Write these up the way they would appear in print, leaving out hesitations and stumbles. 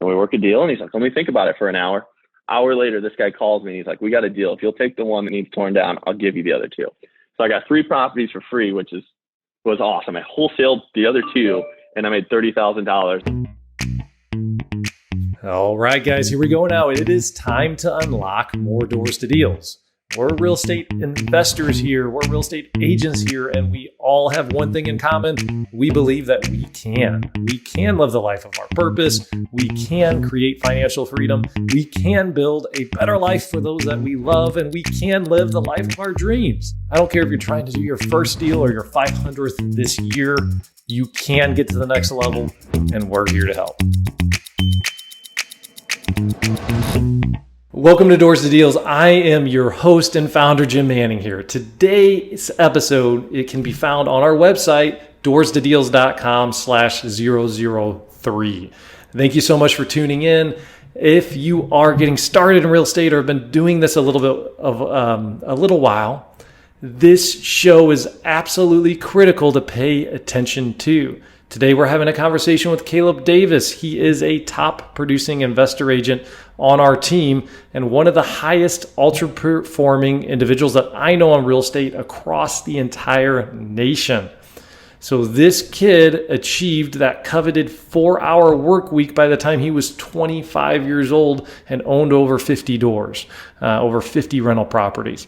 can we work a deal? And he's like, let me think about it for an hour. Hour later, this guy calls me and he's like, we got a deal. If you'll take the one that needs torn down, I'll give you the other two. So I got 3 properties for free, which was awesome. I wholesaled the other 2 and I made $30,000. All right, guys, here we go now. It is time to unlock more doors to deals. We're real estate investors here. We're real estate agents here, and we all have one thing in common. We believe that we can live the life of our purpose. We can create financial freedom. We can build a better life for those that we love, and we can live the life of our dreams. I don't care if you're trying to do your first deal or your 500th this year. You can get to the next level, and we're here to help. Welcome to Doors to Deals. I am your host and founder, Jim Manning here. Today's episode, it can be found on our website, doorstodeals.com/003. Thank you so much for tuning in. If you are getting started in real estate or have been doing this a little while, this show is absolutely critical to pay attention to. Today, we're having a conversation with Caleb Davis. He is a top producing investor agent on our team and one of the highest ultra performing individuals that I know in real estate across the entire nation. So this kid achieved that coveted 4-hour work week by the time he was 25 years old and owned over 50 doors, over 50 rental properties.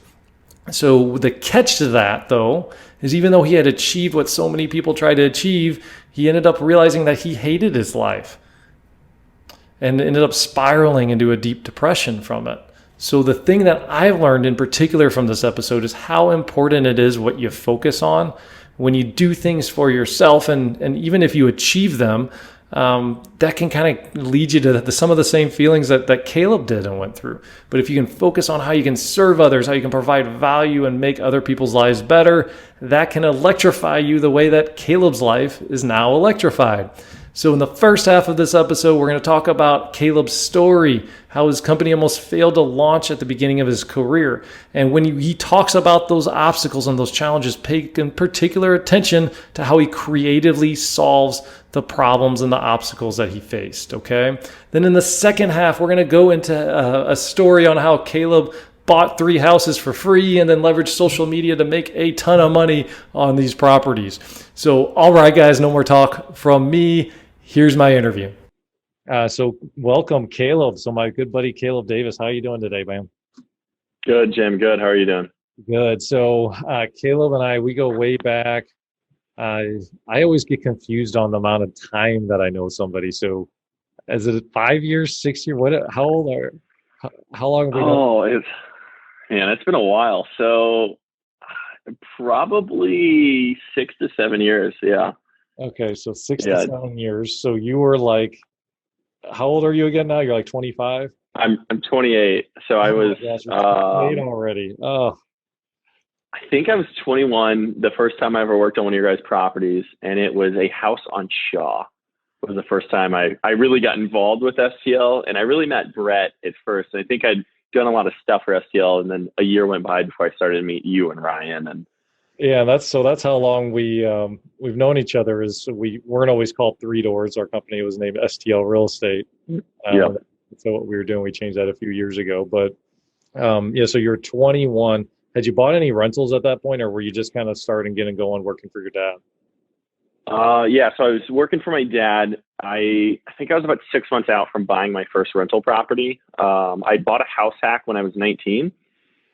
So the catch to that, though, is even though he had achieved what so many people try to achieve, he ended up realizing that he hated his life and ended up spiraling into a deep depression from it. So the thing that I've learned in particular from this episode is how important it is what you focus on when you do things for yourself. And even if you achieve them, that can kind of lead you to some of the same feelings that Caleb did and went through. But if you can focus on how you can serve others, how you can provide value and make other people's lives better, that can electrify you the way that Caleb's life is now electrified. So in the first half of this episode, we're going to talk about Caleb's story, how his company almost failed to launch at the beginning of his career. And when he talks about those obstacles and those challenges, pay in particular attention to how he creatively solves the problems and the obstacles that he faced, okay? Then in the second half, we're going to go into a story on how Caleb bought 3 houses for free and then leveraged social media to make a ton of money on these properties. So, all right, guys, no more talk from me. Here's my interview. So welcome, Caleb. So my good buddy, Caleb Davis. How are you doing today, man? Good, Jim. Good. How are you doing? Good. So Caleb and I, we go way back. I always get confused on the amount of time that I know somebody. So is it 5 years, 6 years? How long have we known? It's been a while. So probably 6 to 7 years. Yeah. Okay. So 6 to 7 years. So you were like, how old are you again now? You're like 25? I'm 28. So I was 28 already. Oh, I think I was 21 the first time I ever worked on one of your guys' properties, and it was a house on Shaw. It was the first time I really got involved with STL, and I really met Brett at first. And I think I'd done a lot of stuff for STL, and then a year went by before I started to meet you and Ryan. And yeah, that's how long we've known each other. Is we weren't always called 3 Doors. Our company was named STL Real Estate. So what we were doing, we changed that a few years ago. But so you're 21. Had you bought any rentals at that point, or were you just kind of starting getting going, working for your dad? So I was working for my dad. I think I was about 6 months out from buying my first rental property. I bought a house hack when I was 19,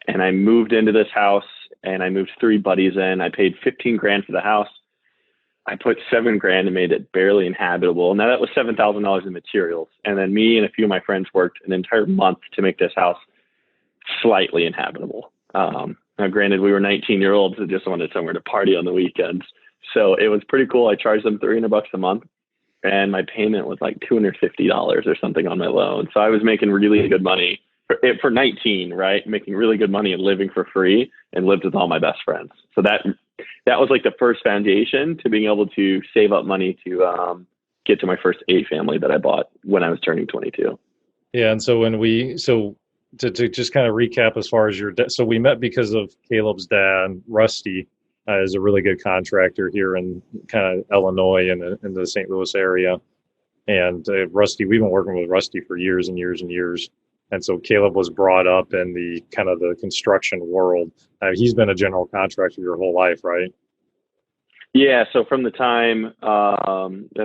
and I moved into this house, and I moved 3 buddies in. I paid $15,000 for the house. I put $7,000 and made it barely inhabitable. Now that was $7,000 in materials. And then me and a few of my friends worked an entire month to make this house slightly inhabitable. Now granted, we were 19-year-olds who just wanted somewhere to party on the weekends. So it was pretty cool. I charged them $300 a month, and my payment was like $250 or something on my loan. So I was making really good money for 19, right? Making really good money and living for free, and lived with all my best friends. So that was like the first foundation to being able to save up money to get to my first A family that I bought when I was turning 22. Yeah. And so to just kind of recap as far as your so we met because of Caleb's dad, Rusty, is a really good contractor here in kind of Illinois and in the St. Louis area. And Rusty, we've been working with Rusty for years and years and years. And so Caleb was brought up in the kind of the construction world. He's been a general contractor your whole life, right? Yeah. So from the time,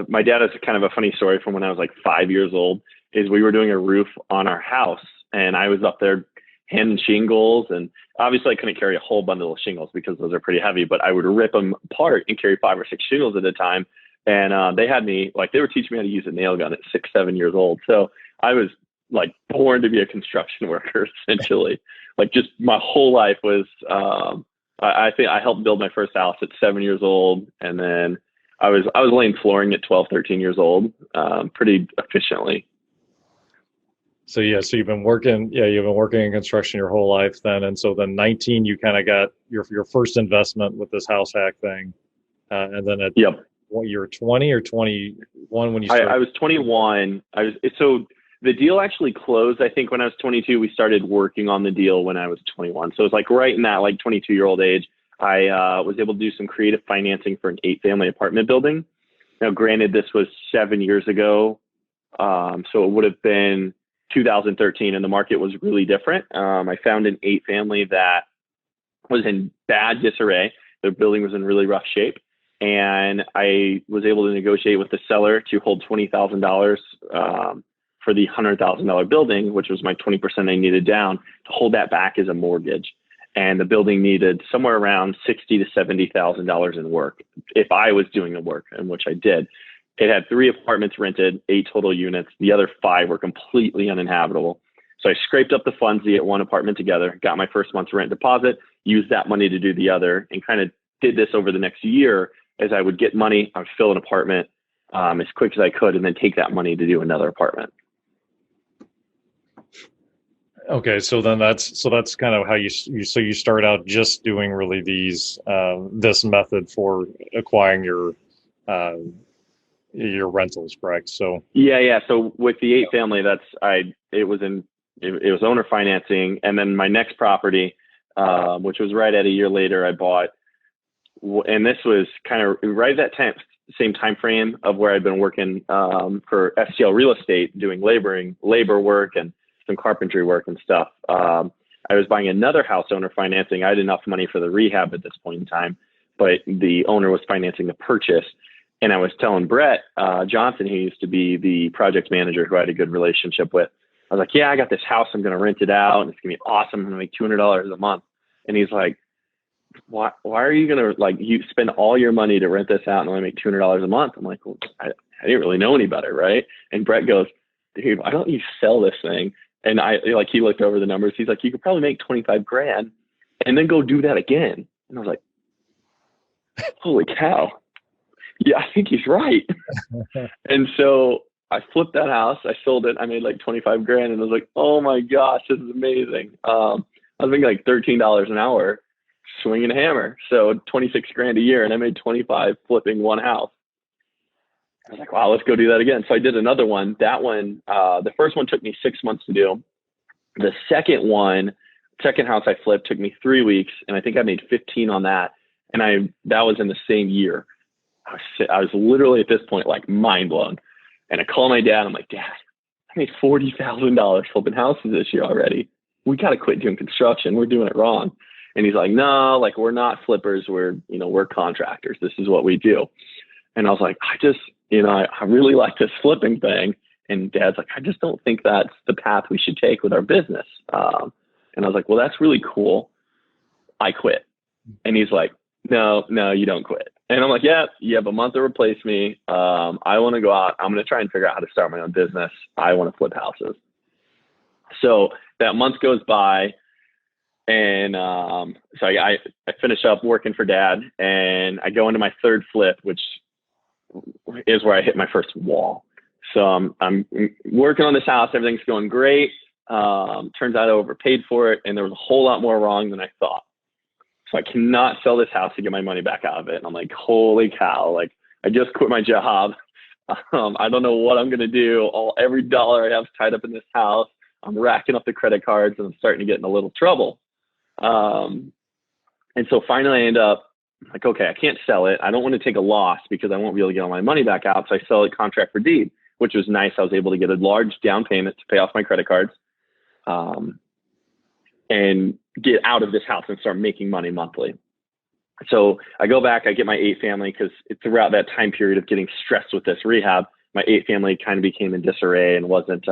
my dad has kind of a funny story from when I was like 5 years old, is we were doing a roof on our house and I was up there handing shingles, and obviously I couldn't carry a whole bundle of shingles because those are pretty heavy, but I would rip them apart and carry 5 or 6 shingles at a time. And they had me, like, they were teaching me how to use a nail gun at 6, 7 years old. So I was like born to be a construction worker, essentially. Like, just my whole life was, I think I helped build my first house at 7 years old. And then I was laying flooring at 12, 13 years old, pretty efficiently. So yeah, so you've been working in construction your whole life then. And so then 19, you kind of got your first investment with this house hack thing. And then at Yep. what, you were 20 or 21 when you started? I was 21. So the deal actually closed, I think, when I was 22. We started working on the deal when I was 21. So it was like right in that like 22-year-old age. I was able to do some creative financing for an 8-family apartment building. Now, granted, this was 7 years ago. So it would have been 2013 and the market was really different. I found an 8-family that was in bad disarray. The building was in really rough shape. And I was able to negotiate with the seller to hold $20,000 for the $100,000 building, which was my 20% I needed down, to hold that back as a mortgage. And the building needed somewhere around $60,000 to $70,000 in work if I was doing the work, and which I did. It had 3 apartments rented, 8 total units. The other 5 were completely uninhabitable. So I scraped up the funds to get one apartment together, got my first month's rent deposit, used that money to do the other, and kind of did this over the next year. As I would get money, I would fill an apartment as quick as I could, and then take that money to do another apartment. Okay, so then that's kind of how you start out just doing really this method for acquiring your rentals, correct? So yeah. So with the 8-family, it was owner financing, and then my next property, which was right at a year later, I bought, and this was kind of right at that same time frame of where I'd been working for STL Real Estate, doing labor work and some carpentry work and stuff. I was buying another house owner financing. I had enough money for the rehab at this point in time, but the owner was financing the purchase. And I was telling Brett Johnson, who used to be the project manager who I had a good relationship with, I was like, yeah, I got this house. I'm going to rent it out and it's going to be awesome. I'm going to make $200 a month. And he's like, why are you going to, like, you spend all your money to rent this out and only make $200 a month? I'm like, well, I didn't really know any better. Right. And Brett goes, dude, why don't you sell this thing? And he looked over the numbers. He's like, you could probably make 25 grand and then go do that again. And I was like, holy cow. Yeah, I think he's right. And so I flipped that house. I sold it. I made like 25 grand and I was like, oh my gosh, this is amazing. I was making like $13 an hour swinging a hammer. So 26 grand a year. And I made 25 flipping one house. I was like, wow, let's go do that again. So I did another one. That one, the first one took me 6 months to do. The second house I flipped took me 3 weeks. And I think I made 15 on that. And that was in the same year. I was literally at this point, like, mind blown. And I called my dad. I'm like, Dad, I made $40,000 flipping houses this year already. We got to quit doing construction. We're doing it wrong. And he's like, no, like, we're not flippers. We're contractors. This is what we do. And I was like, I really like this flipping thing. And Dad's like, I just don't think that's the path we should take with our business. And I was like, well, that's really cool. I quit. And he's like, no, you don't quit. And I'm like, yeah, you have a month to replace me. I want to go out. I'm going to try and figure out how to start my own business. I want to flip houses. So that month goes by. And so I finish up working for Dad, and I go into my third flip, which is where I hit my first wall. So I'm working on this house. Everything's going great. Turns out I overpaid for it, and there was a whole lot more wrong than I thought. So I cannot sell this house to get my money back out of it. And I'm like, holy cow, like, I just quit my job. I don't know what I'm going to do. Every dollar I have tied up in this house, I'm racking up the credit cards, and I'm starting to get in a little trouble. And so finally I end up like, okay, I can't sell it. I don't want to take a loss because I won't be able to get all my money back out. So I sell it contract for deed. which was nice. I was able to get a large down payment to pay off my credit cards, and get out of this house and start making money monthly. So I go back, I get my 8 family, because throughout that time period of getting stressed with this rehab, my 8 family kind of became in disarray and wasn't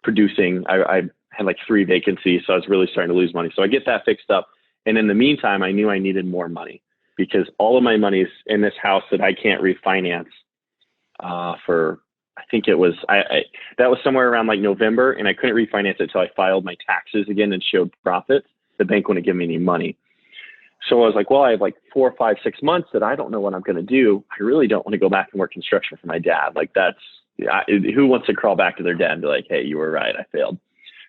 producing. I had like 3 vacancies, so I was really starting to lose money. So I get that fixed up. And in the meantime, I knew I needed more money, because all of my money's in this house that I can't refinance for, I think it was, that was somewhere around like November, and I couldn't refinance it until I filed my taxes again and showed profits. The bank wouldn't give me any money. So I was like, well, I have like 4, 5, 6 months that I don't know what I'm going to do. I really don't want to go back and work construction for my dad. Like who wants to crawl back to their dad and be like, hey, you were right, I failed.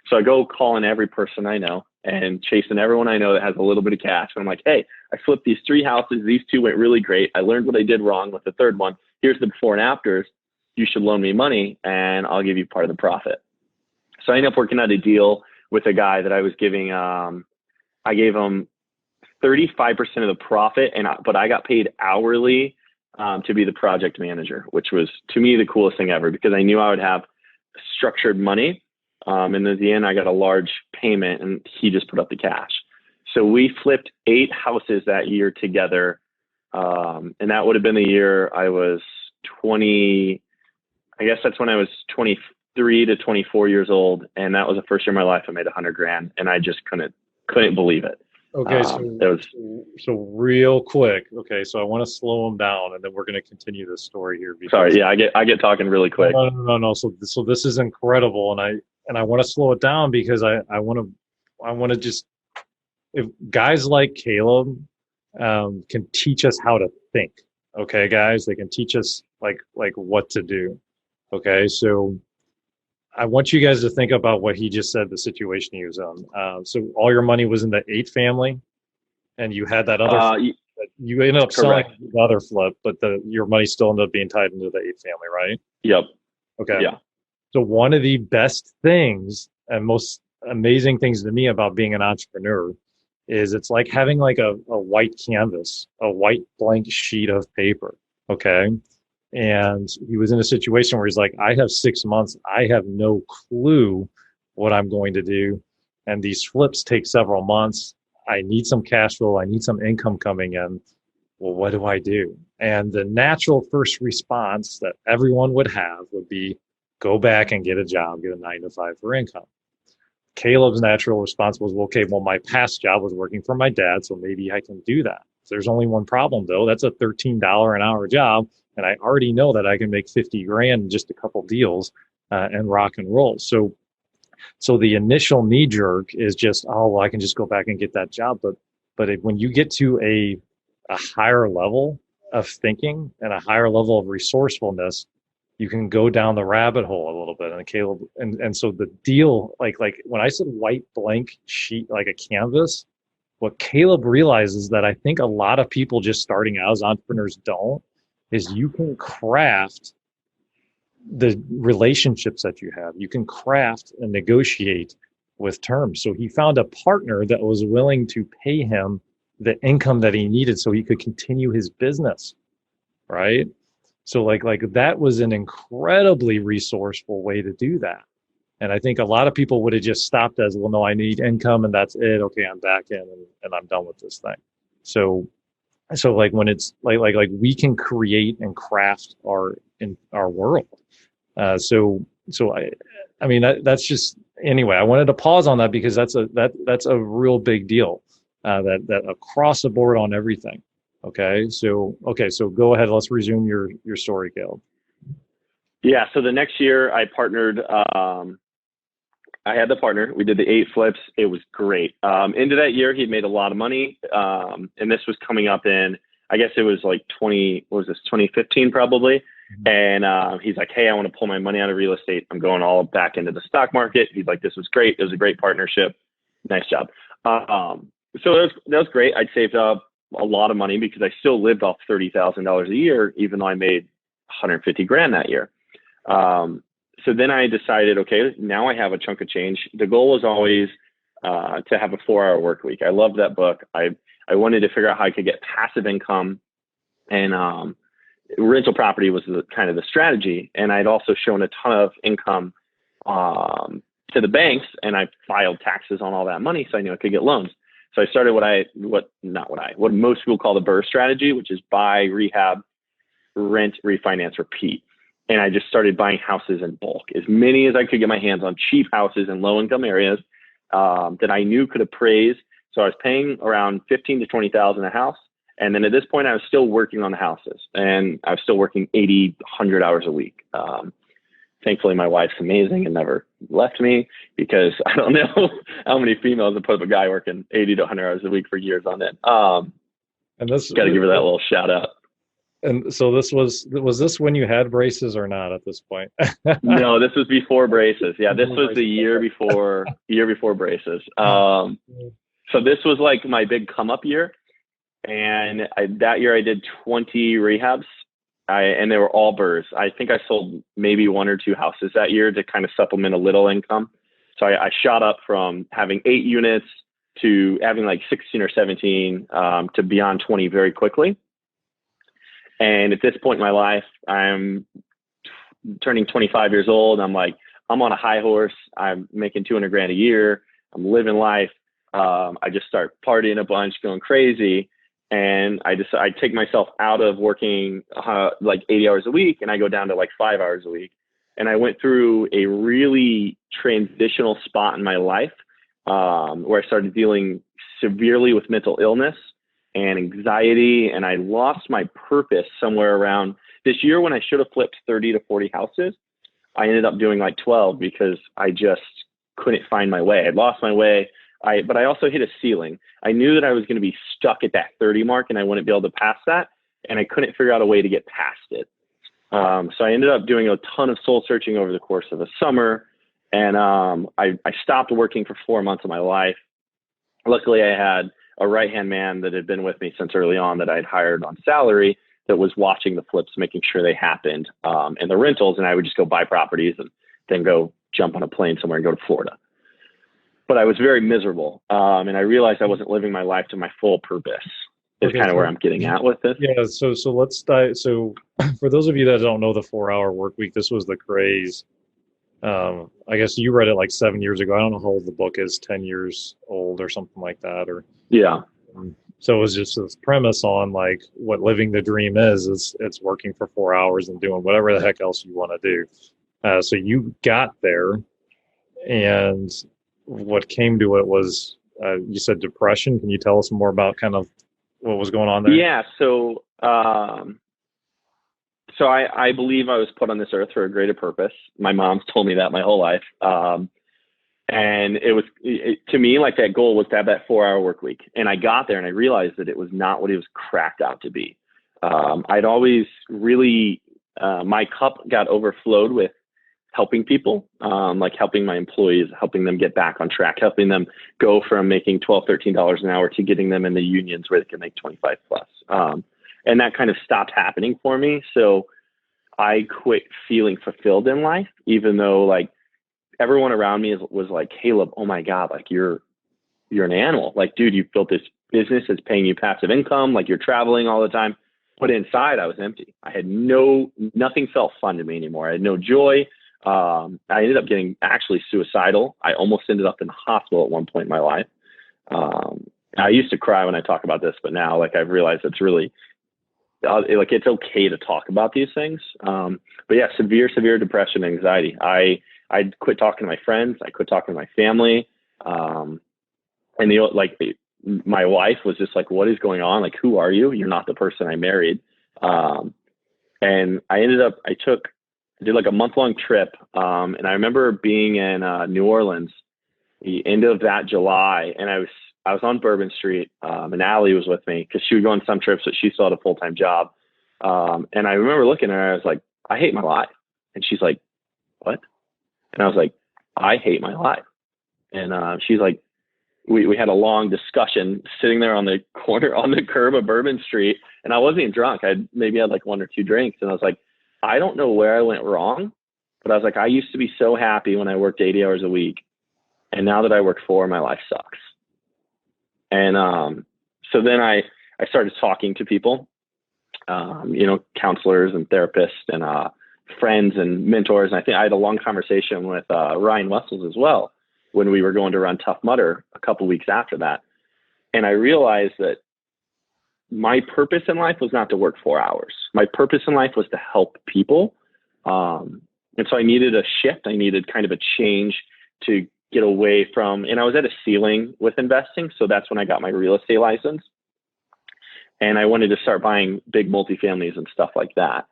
So I go calling every person I know and chasing everyone I know that has a little bit of cash. And I'm like, hey, I flipped these 3 houses. These 2 went really great. I learned what I did wrong with the 3rd one. Here's the before and afters. You should loan me money and I'll give you part of the profit. So I ended up working out a deal with a guy that I was giving, I gave him 35% of the profit, but I got paid hourly to be the project manager, which was to me the coolest thing ever, because I knew I would have structured money. And at the end, I got a large payment and he just put up the cash. So we flipped 8 houses that year together. And that would have been the year I was 20. I guess that's when I was 23 to 24 years old. And that was the first year of my life I made $100,000. And I just couldn't believe it. Okay, so real quick. Okay, so I want to slow them down, and then we're going to continue this story here. Sorry, yeah, I get talking really quick. No. So this is incredible, and I want to slow it down, because I want to just, if guys like Caleb can teach us how to think. Okay, guys, they can teach us like what to do. Okay, so I want you guys to think about what he just said, the situation he was in. So all your money was in the 8 family, and you had that other, you ended up selling the other flip, but your money still ended up being tied into the 8 family, right? Yep. Okay. Yeah. So one of the best things and most amazing things to me about being an entrepreneur is it's like having like a white canvas, a white blank sheet of paper. Okay. And he was in a situation where he's like, I have 6 months. I have no clue what I'm going to do. And these flips take several months. I need some cash flow. I need some income coming in. Well, what do I do? And the natural first response that everyone would have would be go back and get a job, get a 9-to-5 for income. Caleb's natural response was, well, okay, well, my past job was working for my dad, so maybe I can do that. There's only one problem though. That's a $13 an hour job. And I already know that I can make 50 grand in just a couple deals and rock and roll. So the initial knee jerk is just, oh, well, I can just go back and get that job. But when you get to a higher level of thinking and a higher level of resourcefulness, you can go down the rabbit hole a little bit. And Caleb, and so the deal, like when I said white blank sheet, like a canvas, what Caleb realizes that I think a lot of people just starting out as entrepreneurs don't, is you can craft the relationships that you have. You can craft and negotiate with terms. So he found a partner that was willing to pay him the income that he needed so he could continue his business, right? So like that was an incredibly resourceful way to do that. And I think a lot of people would have just stopped as, well, no, I need income and that's it. Okay, I'm back in and I'm done with this thing. So like when it's like we can create and craft our world. So I mean that's just, anyway, I wanted to pause on that because that's a real big deal that across the board on everything. Okay, so go ahead. Let's resume your story, Caleb. Yeah. So the next year I partnered. I had the partner. We did the 8 flips. It was great. Into that year, he'd made a lot of money. And this was coming up in, I guess it was like 2015 probably. And he's like, hey, I want to pull my money out of real estate. I'm going all back into the stock market. He's like, this was great. It was a great partnership. Nice job. So that was great. I'd saved up a lot of money because I still lived off $30,000 a year, even though I made 150 grand that year. So then I decided, okay, now I have a chunk of change. The goal was always to have a 4-hour work week. I loved that book. I wanted to figure out how I could get passive income and rental property was kind of the strategy. And I'd also shown a ton of income to the banks, and I filed taxes on all that money, so I knew I could get loans. So I started what most people call the BRRRR strategy, which is buy, rehab, rent, refinance, repeat. And I just started buying houses in bulk, as many as I could get my hands on, cheap houses in low income areas that I knew could appraise. So I was paying around 15 to 20,000 a house. And then at this point, I was still working on the houses, and I was still working 80, 100 hours a week. Thankfully, my wife's amazing and never left me, because I don't know how many females have put up a guy working 80 to 100 hours a week for years on end. And this got to give her that little shout out. And so was this when you had braces or not at this point? No, this was before braces. Yeah, this was the year before braces. So this was like my big come up year. And that year I did 20 rehabs, and they were all BRRRRs. I think I sold maybe 1 or 2 houses that year to kind of supplement a little income. So I shot up from having 8 units to having like 16 or 17 to beyond 20 very quickly. And at this point in my life, I'm turning 25 years old. I'm on a high horse. I'm making 200 grand a year. I'm living life. I just start partying a bunch, going crazy. And I take myself out of working like 80 hours a week, and I go down to like 5 hours a week. And I went through a really transitional spot in my life where I started dealing severely with mental illness and anxiety. And I lost my purpose somewhere around this year when I should have flipped 30 to 40 houses. I ended up doing like 12 because I just couldn't find my way. I'd lost my way. But I also hit a ceiling. I knew that I was going to be stuck at that 30 mark and I wouldn't be able to pass that. And I couldn't figure out a way to get past it. So I ended up doing a ton of soul searching over the course of the summer. And I stopped working for 4 months of my life. Luckily, I had a right-hand man that had been with me since early on that I'd hired on salary that was watching the flips, making sure they happened, and the rentals. And I would just go buy properties and then go jump on a plane somewhere and go to Florida. But I was very miserable. And I realized I wasn't living my life to my full purpose is kind of where I'm getting at with this. Yeah. So let's dive. So for those of you that don't know the 4-hour work week, this was the craze. I guess you read it like 7 years ago. I don't know how old the book is, 10 years old or something like that. Or yeah. So it was just this premise on like what living the dream is it's working for 4 hours and doing whatever the heck else you want to do. So you got there, and what came to it was, you said depression. Can you tell us more about kind of what was going on there? Yeah. So I believe I was put on this earth for a greater purpose. My mom's told me that my whole life. And to me, like that goal was to have that 4-hour work week. And I got there and I realized that it was not what it was cracked out to be. I'd always really, my cup got overflowed with helping people, like helping my employees, helping them get back on track, helping them go from making $12, $13 an hour to getting them in the unions where they can make 25 plus. And that kind of stopped happening for me. So I quit feeling fulfilled in life, even though like everyone around me was like, Caleb, oh my God, like you're an animal. Like, dude, you've built this business that's paying you passive income. Like you're traveling all the time. But inside I was empty. I had nothing felt fun to me anymore. I had no joy. I ended up getting actually suicidal. I almost ended up in the hospital at one point in my life. I used to cry when I talk about this, but now like I've realized it's really like it's okay to talk about these things. But yeah, severe depression, anxiety. I quit talking to my friends. I quit talking to my family. And my wife was just like, what is going on? Like, who are you? You're not the person I married. And I did like a month-long trip. And I remember being in New Orleans the end of that July, and I was on Bourbon Street, and Allie was with me because she would go on some trips, but she still had a full-time job. And I remember looking at her, I was like, I hate my life. And she's like, what? And I was like, I hate my life. And she's like, we had a long discussion sitting there on the corner, on the curb of Bourbon Street. And I wasn't even drunk. I maybe had like 1 or 2 drinks. And I was like, I don't know where I went wrong, but I was like, I used to be so happy when I worked 80 hours a week. And now that I work 4, my life sucks. And so then I started talking to people. counselors and therapists and friends and mentors. And I think I had a long conversation with Ryan Wessels as well when we were going to run Tough Mudder a couple weeks after that. And I realized that my purpose in life was not to work 4 hours. My purpose in life was to help people. And so I needed a shift. I needed kind of a change to get away from, and I was at a ceiling with investing. So that's when I got my real estate license. And I wanted to start buying big multifamilies and stuff like that.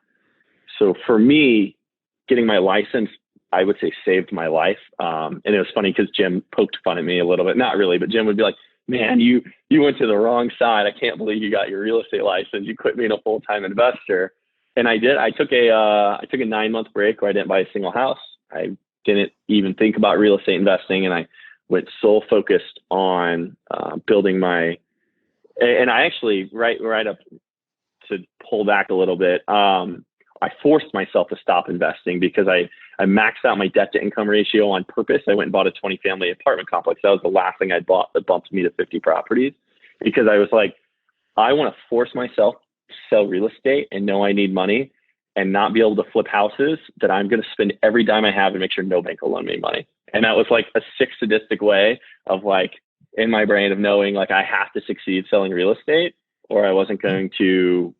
So for me, getting my license, I would say saved my life. And it was funny because Jim poked fun at me a little bit. Not really, but Jim would be like, man, you went to the wrong side. I can't believe you got your real estate license. You quit being a full-time investor. And I did. I took a 9-month break where I didn't buy a single house. I didn't even think about real estate investing. And I went sole focused on building my, and I actually, right up to pull back a little bit, I forced myself to stop investing because I maxed out my debt to income ratio on purpose. I went and bought a 20-family apartment complex. That was the last thing I bought that bumped me to 50 properties, because I was like, I want to force myself to sell real estate and know I need money and not be able to flip houses, that I'm going to spend every dime I have to make sure no bank will loan me money. And that was like a sick sadistic way of like in my brain of knowing like I have to succeed selling real estate or I wasn't going to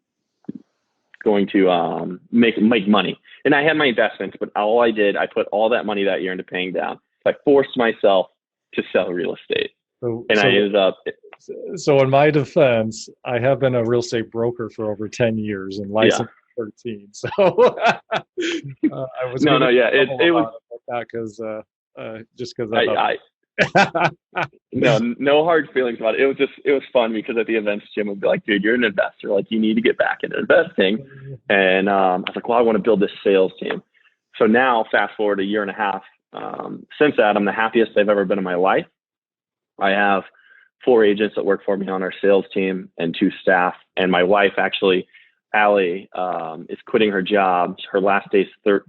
make money. And I had my investments, but all I did, I put all that money that year into paying down. So I forced myself to sell real estate. I ended up. So in my defense, I have been a real estate broker for over 10 years and licensed 13. So I was it was because just because no hard feelings about it. It was fun because at the events, Jim would be like, dude, you're an investor. Like you need to get back into investing. And I was like, well, I want to build this sales team. So now fast forward a year and a half. Since that, I'm the happiest I've ever been in my life. I have 4 agents that work for me on our sales team and 2 staff. And my wife, actually, Allie, is quitting her job. Her last day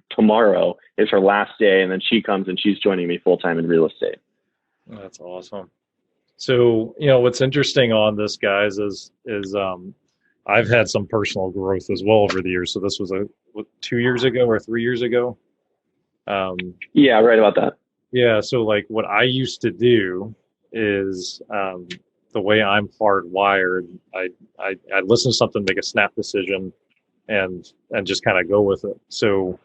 tomorrow is her last day. And then she comes and she's joining me full-time in real estate. That's awesome. So, what's interesting on this, guys, is I've had some personal growth as well over the years. So this was 2 years ago or 3 years ago. Yeah, right about that. Yeah. So like what I used to do is the way I'm hardwired, I listen to something, make a snap decision and just kind of go with it. So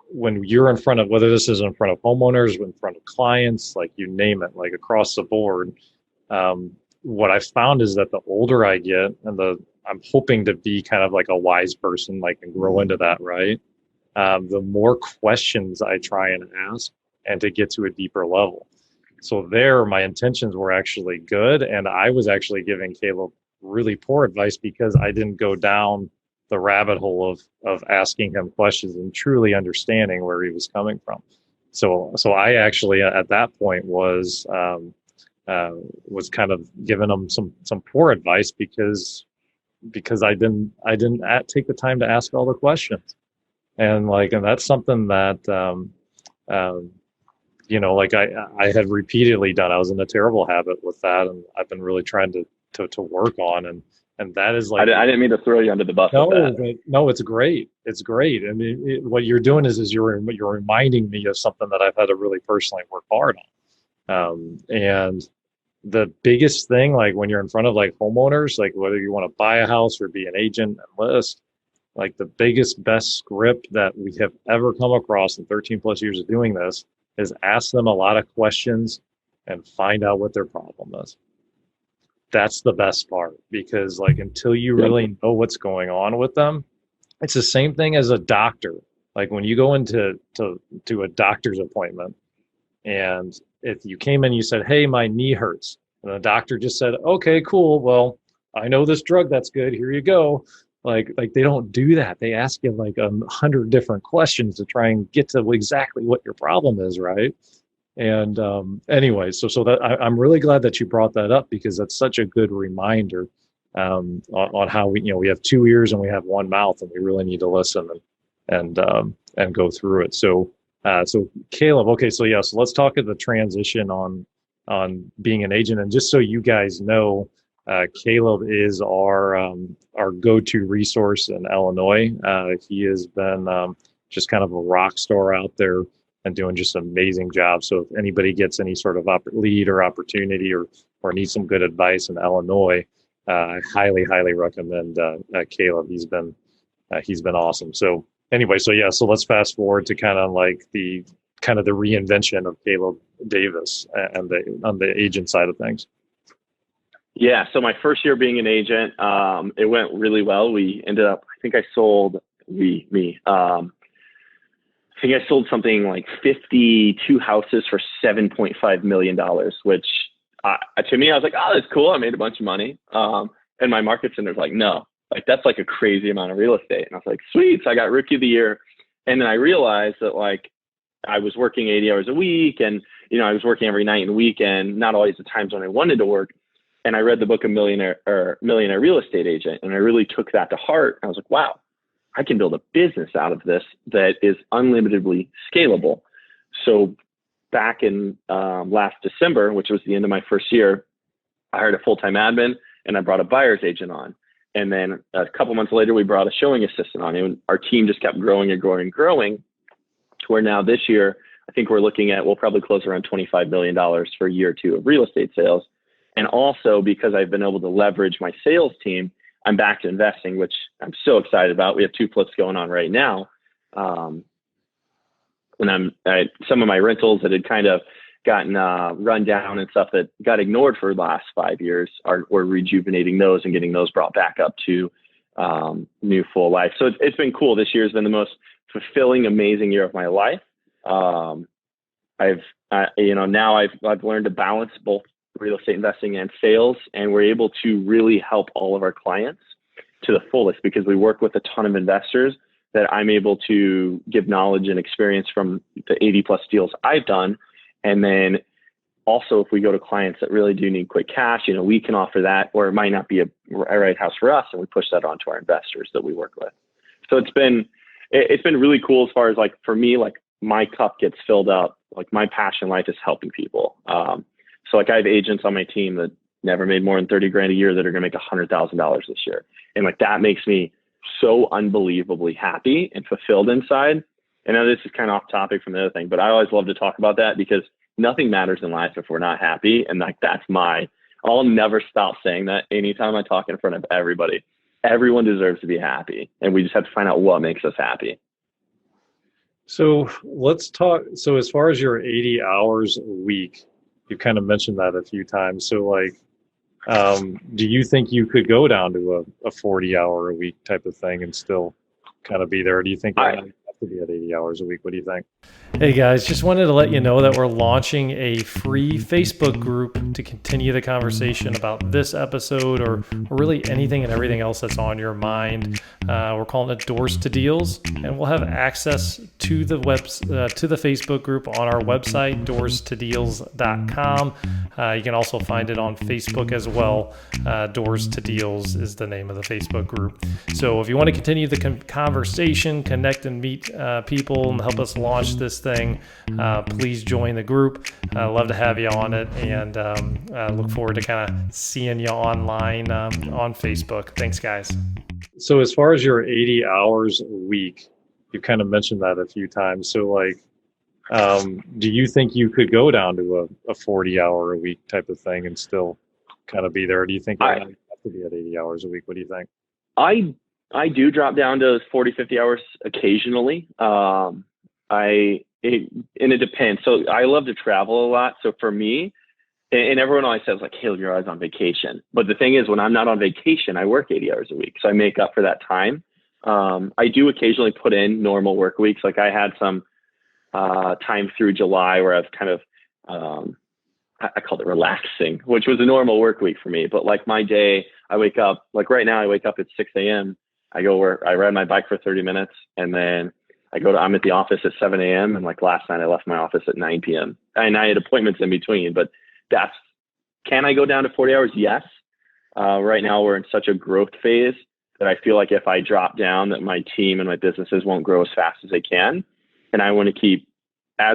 when you're in front of, whether this is in front of homeowners, in front of clients, like you name it, like across the board, what I found is that the older I get and I'm hoping to be kind of like a wise person, like and grow into that, right? The more questions I try and ask and to get to a deeper level. So there, my intentions were actually good. And I was actually giving Caleb really poor advice because I didn't go down the rabbit hole of asking him questions and truly understanding where he was coming from. So I actually at that point was kind of giving him some poor advice because I didn't take the time to ask all the questions. And that's something that, I had repeatedly done. I was in a terrible habit with that. And I've been really trying to work on. And that is like, I didn't mean to throw you under the bus. No, it's great. It's great. I mean, what you're doing is you're reminding me of something that I've had to really personally work hard on. And the biggest thing, like when you're in front of like homeowners, like whether you want to buy a house or be an agent and list, like the biggest, best script that we have ever come across in 13 plus years of doing this is ask them a lot of questions and find out what their problem is. That's the best part, because like until you really know what's going on with them, it's the same thing as a doctor. Like when you go into to a doctor's appointment, and if you came in, you said, "Hey, my knee hurts," and the doctor just said, "Okay, cool. Well, I know this drug that's good. Here you go." Like they don't do that. They ask you like 100 different questions to try and get to exactly what your problem is, right? And anyway, so that I'm really glad that you brought that up, because that's such a good reminder on how we have 2 ears and we have one mouth, and we really need to listen and go through it. So Caleb, okay, so let's talk at the transition on being an agent. And just so you guys know, Caleb is our go-to resource in Illinois. He has been just kind of a rock star out there and doing just an amazing job. So if anybody gets any sort of lead or opportunity or needs some good advice in Illinois, I highly recommend Caleb. He's been awesome. So anyway, so let's fast forward to kind of the reinvention of Caleb Davis and on the agent side of things. Yeah. So my first year being an agent, it went really well. We ended up, I think I sold I think I sold something like 52 houses for $7.5 million, which to me, I was like, oh, that's cool. I made a bunch of money. And my market center's like, no, like that's like a crazy amount of real estate. And I was like, sweet. So I got rookie of the year. And then I realized that like I was working 80 hours a week and, I was working every night and weekend, not always the times when I wanted to work. And I read the book of Millionaire Real Estate Agent. And I really took that to heart. I was like, wow, I can build a business out of this that is unlimitedly scalable. So back in last December, which was the end of my first year, I hired a full-time admin and I brought a buyer's agent on. And then a couple months later, we brought a showing assistant on. And our team just kept growing and growing and growing to where now this year, I think we'll probably close around $25 million for year 2 of real estate sales. And also because I've been able to leverage my sales team, I'm back to investing, which I'm so excited about. We have 2 flips going on right now. And some of my rentals that had kind of gotten run down and stuff that got ignored for the last 5 years we're rejuvenating those and getting those brought back up to new full life. So it's been cool. This year has been the most fulfilling, amazing year of my life. I've learned to balance both real estate investing and sales, and we're able to really help all of our clients to the fullest because we work with a ton of investors that I'm able to give knowledge and experience from the 80 plus deals I've done. And then also if we go to clients that really do need quick cash, we can offer that, or it might not be a right house for us. And we push that onto our investors that we work with. So it's been really cool as far as like, for me, like my cup gets filled up. Like my passion in life is helping people. So like I have agents on my team that never made more than 30 grand a year that are going to make $100,000 this year. And like, that makes me so unbelievably happy and fulfilled inside. And now this is kind of off topic from the other thing, but I always love to talk about that because nothing matters in life if we're not happy. And like, I'll never stop saying that anytime I talk in front of everybody. Everyone deserves to be happy. And we just have to find out what makes us happy. So let's talk. So as far as your 80 hours a week, you kind of mentioned that a few times. So like, do you think you could go down to a 40-hour a week type of thing and still kind of be there? Or do you think you have to be at 80 hours a week? What do you think? Hey guys, just wanted to let you know that we're launching a free Facebook group to continue the conversation about this episode or really anything and everything else that's on your mind. We're calling it Doors to Deals, and we'll have access to the Facebook group on our website, doorstodeals.com. You can also find it on Facebook as well. Doors to Deals is the name of the Facebook group. So if you want to continue the conversation, connect and meet people and help us launch this thing, please join the group. Love to have you on it, and look forward to kind of seeing you online on Facebook. Thanks, guys. So as far as your 80 hours a week, you kind of mentioned that a few times. So like, do you think you could go down to a 40-hour a week type of thing and still kind of be there? Or do you think you have to be at 80 hours a week? What do you think? I do drop down to 40, 50 hours occasionally. It depends. So I love to travel a lot. So for me, and everyone always says like, hey, you're always on vacation. But the thing is, when I'm not on vacation, I work 80 hours a week. So I make up for that time. I do occasionally put in normal work weeks. Like I had some time through July where I've kind of, I called it relaxing, which was a normal work week for me. But like my day, I wake up, like right now I wake up at 6 a.m. I go where I ride my bike for 30 minutes and then I'm at the office at 7 a.m. And like last night I left my office at 9 p.m. and I had appointments in between, but can I go down to 40 hours? Yes. Right now we're in such a growth phase that I feel like if I drop down that my team and my businesses won't grow as fast as they can. And I want to keep,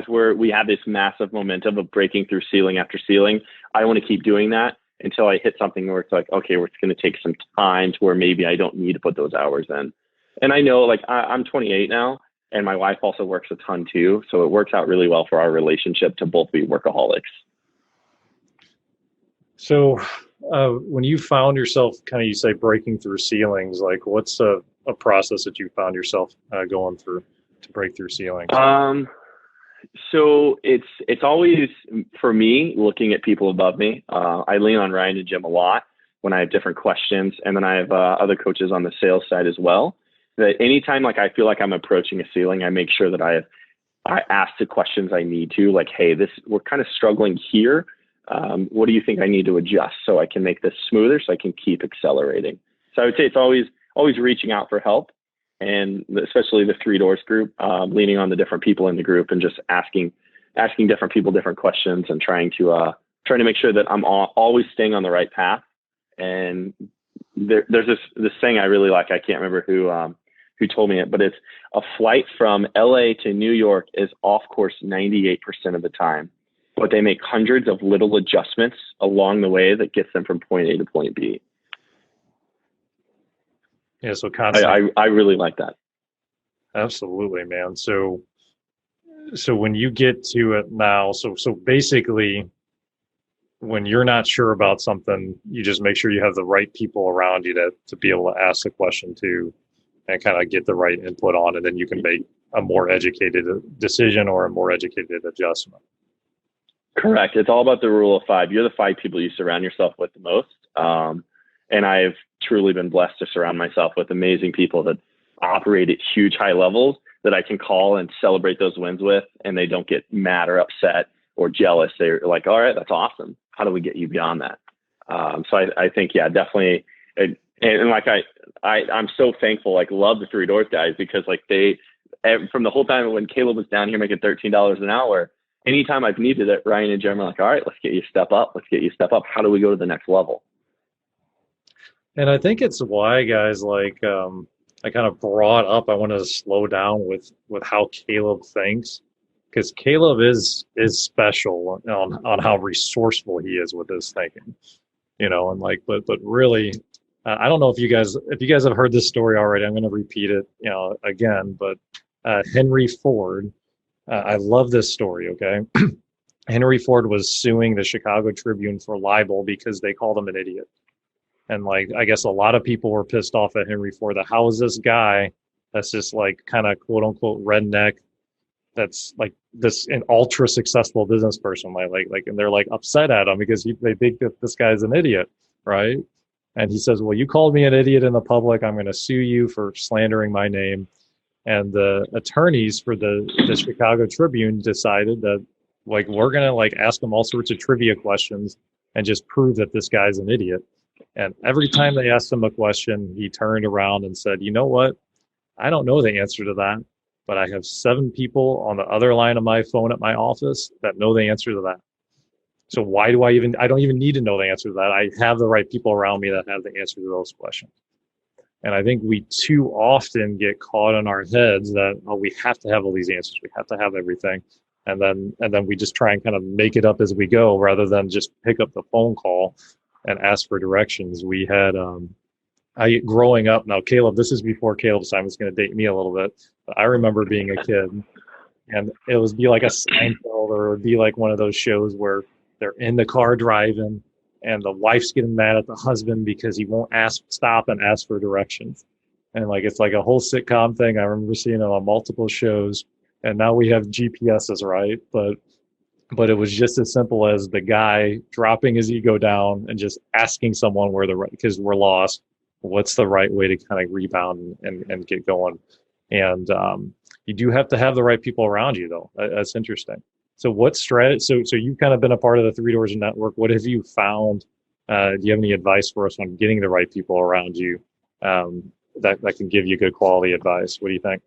we have this massive momentum of breaking through ceiling after ceiling. I want to keep doing that until I hit something where it's like, okay, it's going to take some time to where maybe I don't need to put those hours in. And I know, like, I'm 28 now, and my wife also works a ton too. So it works out really well for our relationship to both be workaholics. So when you found yourself kind of, you say, breaking through ceilings, like what's a process that you found yourself going through to break through ceilings? So it's always, for me, looking at people above me. I lean on Ryan and Jim a lot when I have different questions. And then I have other coaches on the sales side as well. That anytime like I feel like I'm approaching a ceiling, I make sure that I ask the questions I need to, like, hey, we're kind of struggling here. What do you think I need to adjust so I can make this smoother so I can keep accelerating? So I would say it's always reaching out for help, and especially the Three Doors group, leaning on the different people in the group and just asking different people different questions and trying to make sure that I'm always staying on the right path. And there's this thing I really like. I can't remember who told me it, but it's a flight from LA to New York is off course 98% of the time, but they make hundreds of little adjustments along the way that gets them from point A to point B. Yeah, so constantly. I really like that. Absolutely, man. So when you get to it now, so basically, when you're not sure about something, you just make sure you have the right people around you to be able to ask the question to, and kind of get the right input on, and then you can make a more educated decision or a more educated adjustment. Correct. It's all about the rule of 5. You're the 5 people you surround yourself with the most. And I've truly been blessed to surround myself with amazing people that operate at huge high levels that I can call and celebrate those wins with, and they don't get mad or upset or jealous. They're like, all right, that's awesome. How do we get you beyond that? So I think, yeah, definitely. And like, I'm so thankful, like, love the Three Doors guys, because like from the whole time when Caleb was down here making $13 an hour, anytime I've needed it, Ryan and Jim are like, all right, let's get you step up. Let's get you step up. How do we go to the next level? And I think it's why, guys, like, I kind of brought up, I wanted to slow down with how Caleb thinks, because Caleb is special on how resourceful he is with his thinking, and like, but really, I don't know if you guys have heard this story already. I'm going to repeat it, again, but Henry Ford, I love this story. Okay. Henry Ford was suing the Chicago Tribune for libel because they called him an idiot. And like, I guess a lot of people were pissed off at Henry Ford. How is this guy that's just like kind of quote unquote redneck, that's like this an ultra successful business person, like, and they're like upset at him because they think that this guy's an idiot, right? And he says, well, you called me an idiot in the public. I'm going to sue you for slandering my name. And the attorneys for the Chicago Tribune decided that, like, we're going to like ask him all sorts of trivia questions and just prove that this guy's an idiot. And every time they asked him a question, he turned around and said, you know what? I don't know the answer to that, but I have 7 people on the other line of my phone at my office that know the answer to that. So why do I don't even need to know the answer to that. I have the right people around me that have the answer to those questions. And I think we too often get caught in our heads that, oh, we have to have all these answers. We have to have everything. And then we just try and kind of make it up as we go rather than just pick up the phone call and ask for directions. We had, growing up, now Caleb, this is before Caleb's time, it's going to date me a little bit, but I remember being a kid and it would be like a Seinfeld, or it would be like one of those shows where they're in the car driving and the wife's getting mad at the husband because he won't stop and ask for directions. And like, it's like a whole sitcom thing. I remember seeing it on multiple shows, and now we have GPSs, right? But it was just as simple as the guy dropping his ego down and just asking someone because we're lost, what's the right way to kind of rebound and get going. And you do have to have the right people around you, though. That's interesting. So what strategy? So you've kind of been a part of the Three Doors Network. What have you found? Do you have any advice for us on getting the right people around you that can give you good quality advice? What do you think?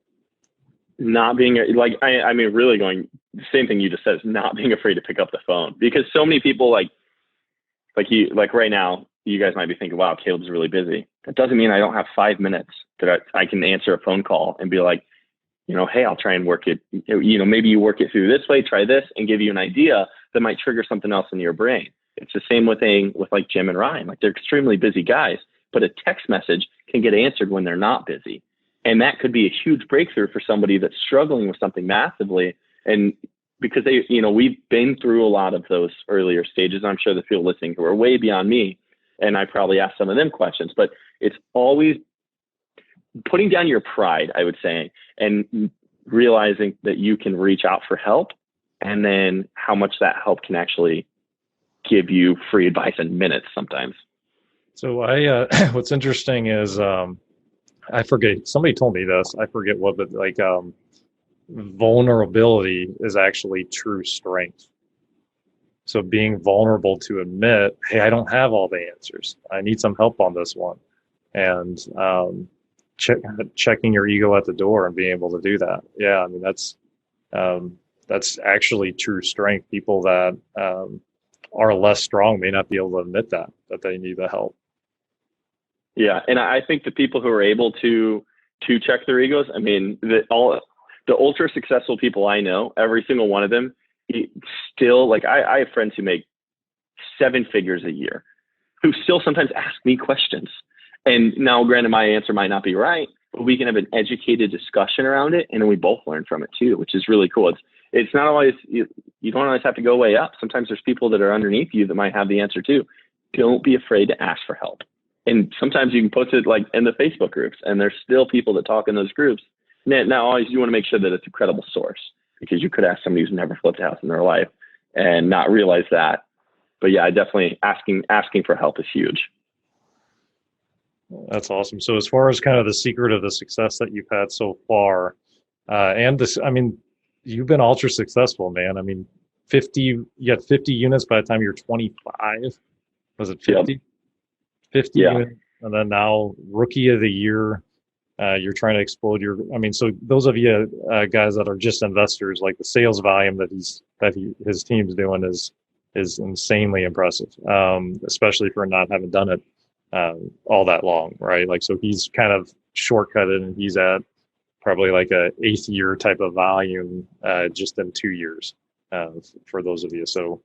Not being I mean, really going the same thing you just said, is not being afraid to pick up the phone, because so many people like right now, you guys might be thinking, wow, Caleb's really busy. That doesn't mean I don't have 5 minutes that I can answer a phone call and be like, hey, I'll try and work it. Maybe you work it through this way, try this, and give you an idea that might trigger something else in your brain. It's the same with like Jim and Ryan. Like they're extremely busy guys, but a text message can get answered when they're not busy. And that could be a huge breakthrough for somebody that's struggling with something massively. And because we've been through a lot of those earlier stages. I'm sure the people listening who are way beyond me, and I probably asked some of them questions, but it's always putting down your pride, I would say, and realizing that you can reach out for help, and then how much that help can actually give you free advice in minutes sometimes. So what's interesting is, I forget, somebody told me this, I forget what, but like, vulnerability is actually true strength. So being vulnerable to admit, hey, I don't have all the answers. I need some help on this one. And checking your ego at the door and being able to do that. Yeah, I mean, that's actually true strength. People that are less strong may not be able to admit that they need the help. Yeah, and I think the people who are able to check their egos, I mean, the ultra successful people I know, every single one of them, still, like I have friends who make 7 figures a year who still sometimes ask me questions. And now, granted, my answer might not be right, but we can have an educated discussion around it, and then we both learn from it too, which is really cool. It's not always, you don't always have to go way up. Sometimes there's people that are underneath you that might have the answer too. Don't be afraid to ask for help. And sometimes you can post it like in the Facebook groups, and there's still people that talk in those groups. Now, always you want to make sure that it's a credible source, because you could ask somebody who's never flipped a house in their life and not realize that. But yeah, definitely asking for help is huge. That's awesome. So as far as kind of the secret of the success that you've had so far, and this, I mean, you've been ultra successful, man. I mean, you had 50 units by the time you're 25. Was it 50? Yep. 50 yeah. units. And then now rookie of the year, you're trying to explode so those of you guys that are just investors, like the sales volume that his team's doing is insanely impressive, especially for not having done it all that long, right? Like, so he's kind of shortcutted, and he's at probably like a 8th year type of volume just in 2 years for those of you. So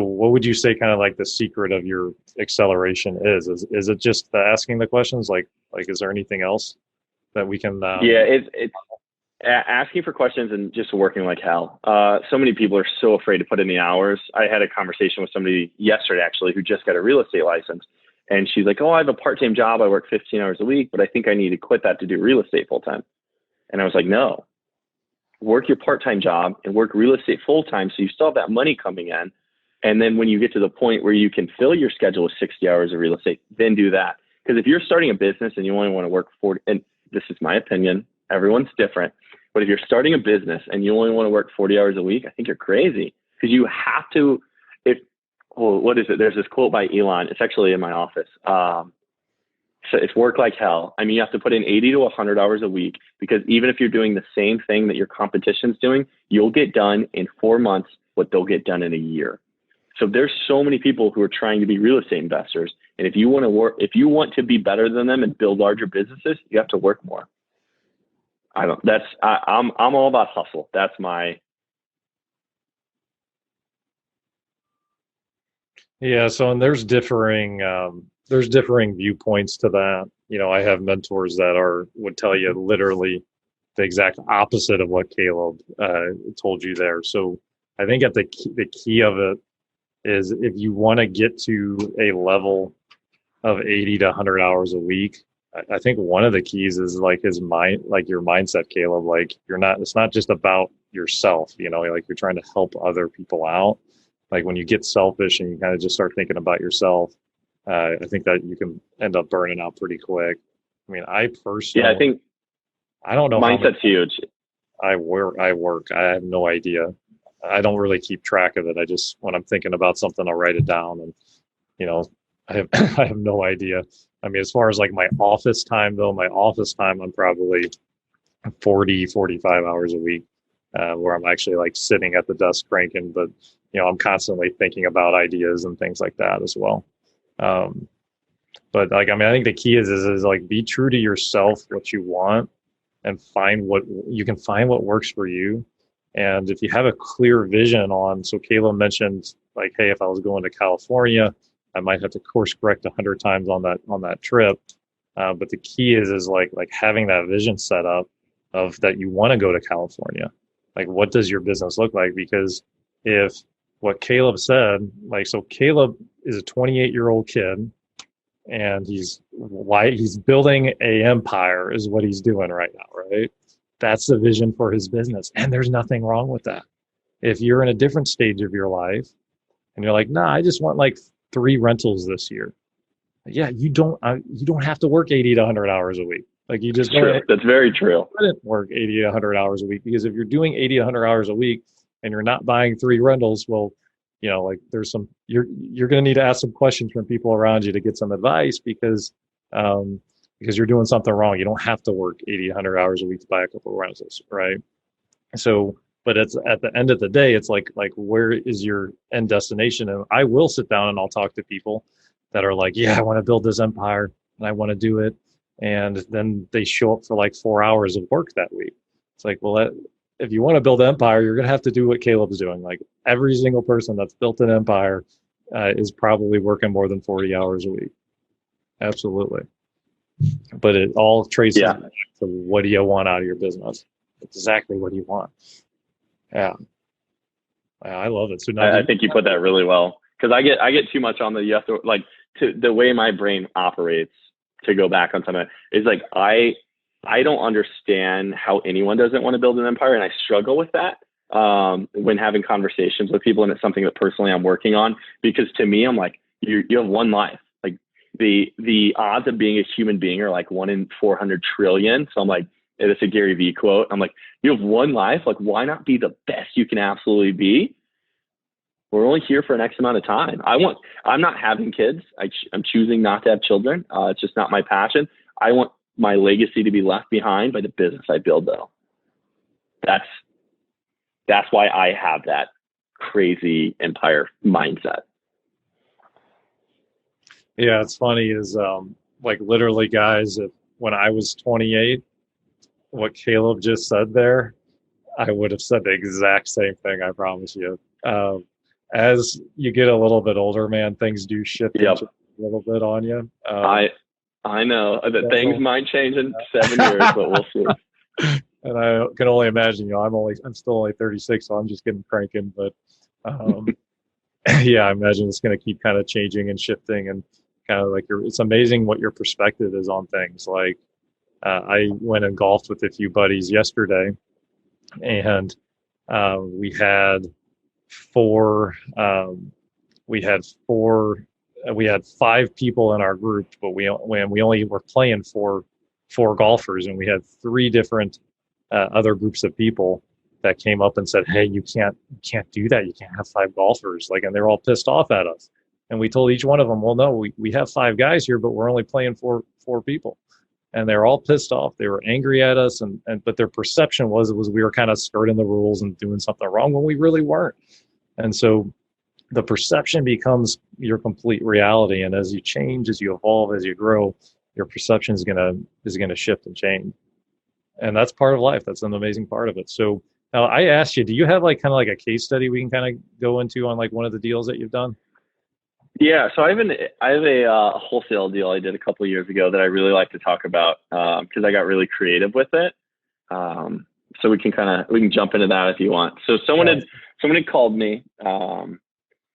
what would you say kind of like the secret of your acceleration is? Is it just asking the questions? Like is there anything else that we can? It's asking for questions and just working like hell. So many people are so afraid to put in the hours. I had a conversation with somebody yesterday, actually, who just got a real estate license. And she's like, oh, I have a part-time job. I work 15 hours a week, but I think I need to quit that to do real estate full-time. And I was like, no, work your part-time job and work real estate full-time, so you still have that money coming in. And then when you get to the point where you can fill your schedule with 60 hours of real estate, then do that. Because if you're starting a business and you only want to work 40, and this is my opinion, everyone's different, but if you're starting a business and you only want to work 40 hours a week, I think you're crazy. Because you have to, what is it? There's this quote by Elon. It's actually in my office. So it's work like hell. I mean, you have to put in 80 to 100 hours a week, because even if you're doing the same thing that your competition's doing, you'll get done in 4 months what they'll get done in a year. So there's so many people who are trying to be real estate investors. And if you want to be better than them and build larger businesses, you have to work more. I'm all about hustle. That's my. Yeah. So, and there's differing viewpoints to that. You know, I have mentors that would tell you literally the exact opposite of what Caleb told you there. So I think the key of it is, if you want to get to a level of 80 to 100 hours a week, I think one of the keys is like your mindset, Caleb. Like, it's not just about yourself, you know, like you're trying to help other people out. Like when you get selfish and you kind of just start thinking about yourself, I think that you can end up burning out pretty quick. I mean, I think I don't know. Mindset's huge. I work. I have no idea. I don't really keep track of it. I just, when I'm thinking about something, I'll write it down, and, you know, I have no idea. I mean, as far as like my office time though, I'm probably 40, 45 hours a week, where I'm actually like sitting at the desk cranking, but, you know, I'm constantly thinking about ideas and things like that as well. But like, I mean, I think the key is like, be true to yourself, what you want, and find what works for you. And if you have a clear vision on, so Caleb mentioned like, hey, if I was going to California, I might have to course correct 100 times on that trip. But the key is like having that vision set up of that you want to go to California. Like, what does your business look like? Because if what Caleb said, like, so Caleb is a 28-year-old kid, and he's building a empire is what he's doing right now, right? That's the vision for his business, and there's nothing wrong with that. If you're in a different stage of your life and you're like, nah, I just want like 3 rentals this year. Yeah, you don't have to work 80 to 100 hours a week. Like, you just That's very true. Couldn't work 80 to 100 hours a week, because if you're doing 80 to 100 hours a week and you're not buying 3 rentals, well, you know, like there's some, you're going to need to ask some questions from people around you to get some advice, because you're doing something wrong. You don't have to work 80 to 100 hours a week to buy a couple of rentals, right? So, but it's at the end of the day, it's like where is your end destination? And I will sit down and I'll talk to people that are like, yeah, I want to build this empire and I want to do it. And then they show up for like 4 hours of work that week. It's like, well, if you want to build an empire, you're going to have to do what Caleb's doing. Like, every single person that's built an empire is probably working more than 40 hours a week. Absolutely. But it all traces back to, what do you want out of your business? Exactly what do you want? Yeah. I love it. So now I think you put that really well, because I get too much on the, you have to, like, to the way my brain operates, to go back on something, is like, I don't understand how anyone doesn't want to build an empire. And I struggle with that when having conversations with people. And it's something that personally I'm working on, because to me, I'm like, you have one life. Like, the odds of being a human being are like 1 in 400 trillion. So I'm like, it's a Gary Vee quote. I'm like, you have one life. Like, why not be the best you can absolutely be? We're only here for an X amount of time. I'm not having kids. I'm choosing not to have children. It's just not my passion. I want my legacy to be left behind by the business I build, though. That's why I have that crazy empire mindset. Yeah, it's funny is like, literally, guys, when I was 28, what Caleb just said there, I would have said the exact same thing, I promise you. As you get a little bit older, man, things do shift a little bit on you. I know that things might change in 7 years, but we'll see. And I can only imagine, I'm still only 36, so I'm just getting cranking. But yeah, I imagine it's going to keep kind of changing and shifting, and kind of like it's amazing what your perspective is on things. Like, I went and golfed with a few buddies yesterday, and we had 5 people in our group, but we only were playing for 4 golfers, and we had 3 different other groups of people that came up and said, hey, you can't do that. You can't have 5 golfers. Like, and they're all pissed off at us. And we told each one of them, well, no, we have 5 guys here, but we're only playing for 4 people. And they're all pissed off. They were angry at us, but their perception was we were kind of skirting the rules and doing something wrong when we really weren't. And so the perception becomes your complete reality. And as you change, as you evolve, as you grow, your perception is gonna shift and change. And that's part of life. That's an amazing part of it. So now I asked you, do you have like kind of like a case study we can kind of go into on like one of the deals that you've done? Yeah, so I have a wholesale deal I did a couple of years ago that I really like to talk about, because I got really creative with it. So we can jump into that if you want. So someone had called me.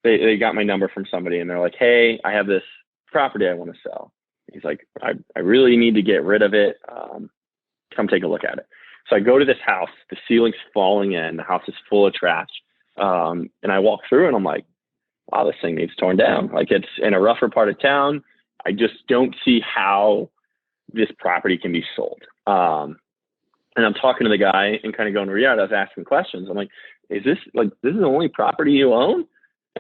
They got my number from somebody, and they're like, hey, I have this property I want to sell. He's like, I really need to get rid of it. Come take a look at it. So I go to this house. The ceiling's falling in. The house is full of trash. And I walk through, and I'm like, wow, this thing needs torn down. Like, it's in a rougher part of town. I just don't see how this property can be sold. And I'm talking to the guy and kind of going, yeah, I was asking questions. I'm like, this is the only property you own?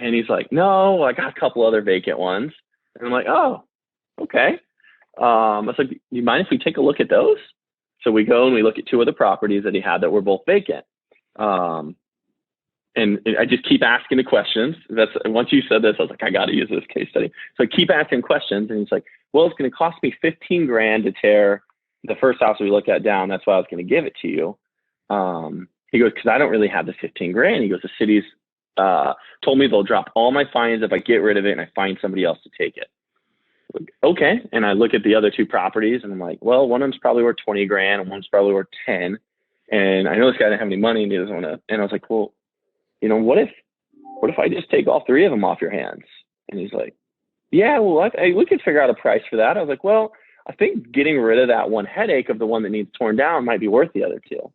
And he's like, no, I got a couple other vacant ones. And I'm like, oh, okay. I was like, do you mind if we take a look at those? So we go and we look at 2 other properties that he had that were both vacant. And I just keep asking the questions. Once you said this, I was like, I got to use this case study. So I keep asking questions, and he's like, well, it's going to cost me $15,000 to tear the first house we looked at down. That's why I was going to give it to you. He goes, because I don't really have the 15 grand. He goes, the city's told me they'll drop all my fines if I get rid of it and I find somebody else to take it. Like, okay. And I look at the other two properties and I'm like, well, one of them's probably worth 20 grand and one's probably worth 10. And I know this guy didn't have any money and he doesn't want to. And I was like, well, what if I just take all three of them off your hands? And he's like, yeah, well, we could figure out a price for that. I was like, well, I think getting rid of that one headache of the one that needs torn down might be worth the other two.